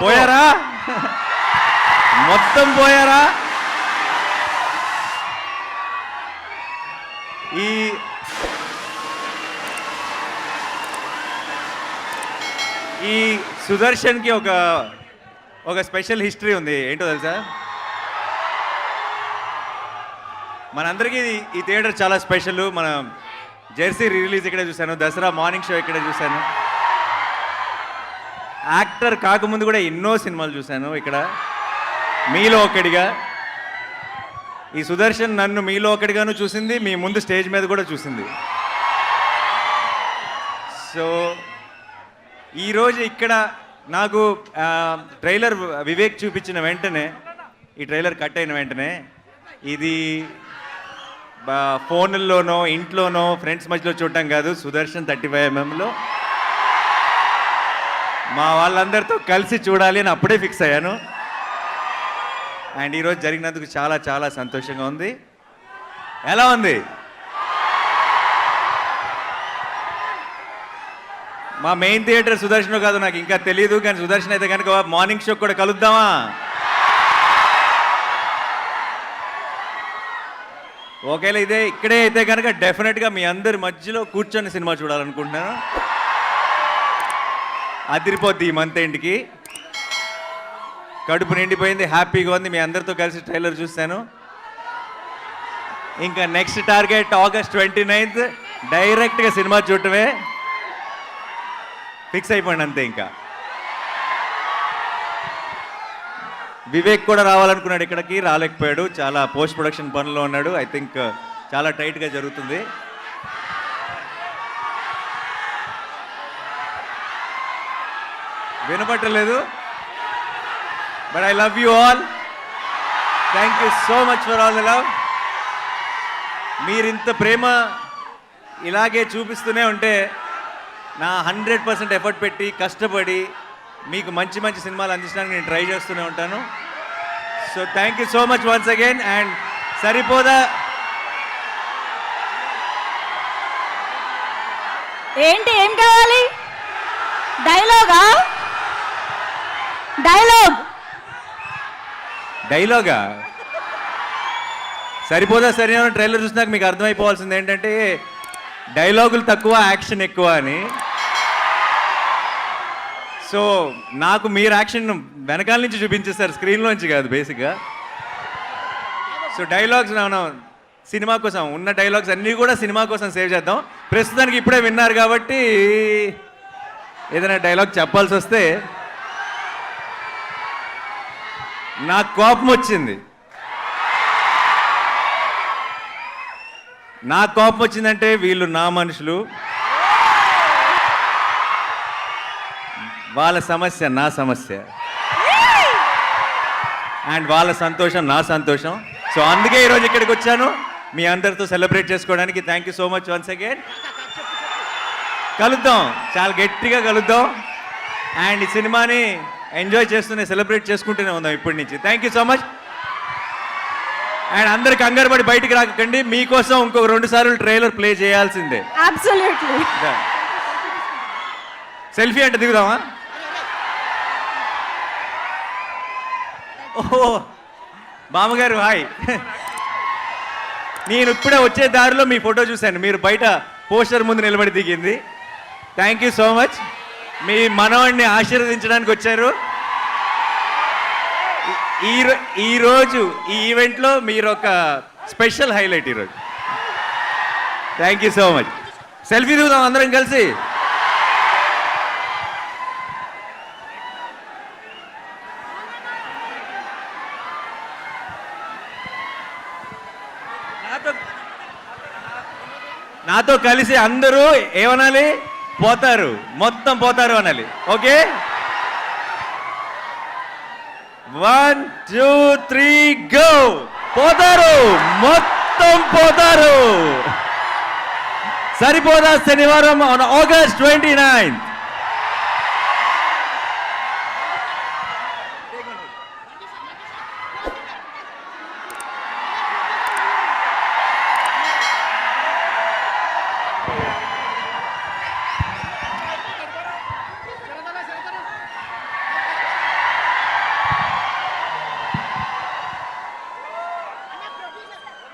పోయారా? మొత్తం పోయారా? ఈ సుదర్శన్కి ఒక స్పెషల్ హిస్టరీ ఉంది. ఏంటో తెలుసా? మనందరికీ ఈ థియేటర్ చాలా స్పెషల్. మన జెర్సీ రిలీజ్ ఇక్కడే చూశాను, దసరా మార్నింగ్ షో ఇక్కడే చూశాను, యాక్టర్ కాకముందు కూడా ఎన్నో సినిమాలు చూశాను ఇక్కడ. మీలో ఒకడిగా ఈ సుదర్శన్ నన్ను మీలో ఒకటిగాను చూసింది, మీ ముందు స్టేజ్ మీద కూడా చూసింది. సో ఈరోజు ఇక్కడ నాకు ట్రైలర్ వివేక్ చూపించిన వెంటనే, ఈ ట్రైలర్ కట్ అయిన వెంటనే, ఇది ఫోన్లోనో ఇంట్లోనో ఫ్రెండ్స్ మధ్యలో చూడటం కాదు, సుదర్శన్ 35mm మా వాళ్ళందరితో కలిసి చూడాలి అని అప్పుడే ఫిక్స్ అయ్యాను. అండ్ ఈరోజు జరిగినందుకు చాలా చాలా సంతోషంగా ఉంది. ఎలా ఉంది? మా మెయిన్ థియేటర్ సుదర్శన్ కాదు నాకు ఇంకా తెలియదు, కానీ సుదర్శన్ అయితే కనుక మార్నింగ్ షో కూడా కలుద్దామా? ఒకవేళ ఇక్కడే అయితే కనుక డెఫినెట్గా మీ అందరి మధ్యలో కూర్చొని సినిమా చూడాలనుకుంటున్నాను. అదిరిపోద్ది ఈ మంత్ ఎండ్కి. కడుపు నిండిపోయింది, హ్యాపీగా ఉంది. మీ అందరితో కలిసి ట్రైలర్ చూస్తాను. ఇంకా నెక్స్ట్ టార్గెట్ August 29th డైరెక్ట్గా సినిమా చూడటమే. ఫిక్స్ అయిపోయింది అంతే. ఇంకా వివేక్ కూడా రావాలనుకున్నాడు, ఇక్కడికి రాలేకపోయాడు, చాలా పోస్ట్ ప్రొడక్షన్ పనుల్లో ఉన్నాడు. ఐ థింక్ చాలా టైట్గా జరుగుతుంది. వినపట్టలేదు, but I love you all. Thank you so much for all the love. మీరింత ప్రేమ ఇలాగే చూపిస్తూనే ఉంటే నా 100% ఎఫర్ట్ పెట్టి కష్టపడి మీకు మంచి మంచి సినిమాలు అందించడానికి నేను ట్రై చేస్తూనే ఉంటాను. So thank you so much once again. And సరిపోదా ఏంటి, ఏం కావాలి? డైలాగా? డైలాగా సరిపోదా? సరైన ట్రైలర్ చూసినాక మీకు అర్థమైపోవాల్సింది ఏంటంటే డైలాగులు తక్కువ, యాక్షన్ ఎక్కువ అని. సో నాకు మీరు యాక్షన్ వెనకాల నుంచి చూపించేస్తారు, స్క్రీన్లోంచి కాదు బేసిక్గా. సో డైలాగ్స్ సినిమా కోసం ఉన్న డైలాగ్స్ అన్నీ కూడా సినిమా కోసం సేవ్ చేద్దాం. ప్రస్తుతానికి ఇప్పుడే విన్నారు కాబట్టి ఏదైనా డైలాగ్ చెప్పాల్సి వస్తే నాకు కోపం వచ్చింది. నాకు కోపం వచ్చిందంటే వీళ్ళు నా మనుషులు, వాళ్ళ సమస్య నా సమస్య, అండ్ వాళ్ళ సంతోషం నా సంతోషం. సో అందుకే ఈరోజు ఇక్కడికి వచ్చాను మీ అందరితో సెలబ్రేట్ చేసుకోవడానికి. Thank you so much once again. కలుద్దాం, చాలా గట్టిగా కలుద్దాం. అండ్ ఈ సినిమాని ఎంజాయ్ చేస్తూనే సెలబ్రేట్ చేసుకుంటూనే ఉందాం ఇప్పటి నుంచి. Thank you so much. And అందరు కంగారు పడి బయటికి రాకండి, మీకోసం ఇంకొక 2 సార్లు ట్రైలర్ ప్లే చేయాల్సిందే. అబ్సల్యూట్లీ. సెల్ఫీ అంటే దిగుదామా? ఓహో బామ్మగారు హాయ్. నేను ఇప్పుడే వచ్చే దారిలో మీ ఫోటో చూశాను, మీరు బయట పోస్టర్ ముందు నిలబడి దిగింది. Thank you so much. మీ మనవాడిని ఆశీర్వదించడానికి వచ్చారు. ఈరోజు ఈ ఈవెంట్లో మీరు ఒక స్పెషల్ హైలైట్ ఈరోజు. Thank you so much. Selfie దిగుదాం అందరం కలిసి. నాతో కలిసి అందరూ ఏమనాలి? పోతారు, మొత్తం పోతారు అనాలి. Okay, 1 2 3 go. పోతారు, మొత్తం పోతారు. సరిపోదా శనివారం August 29th.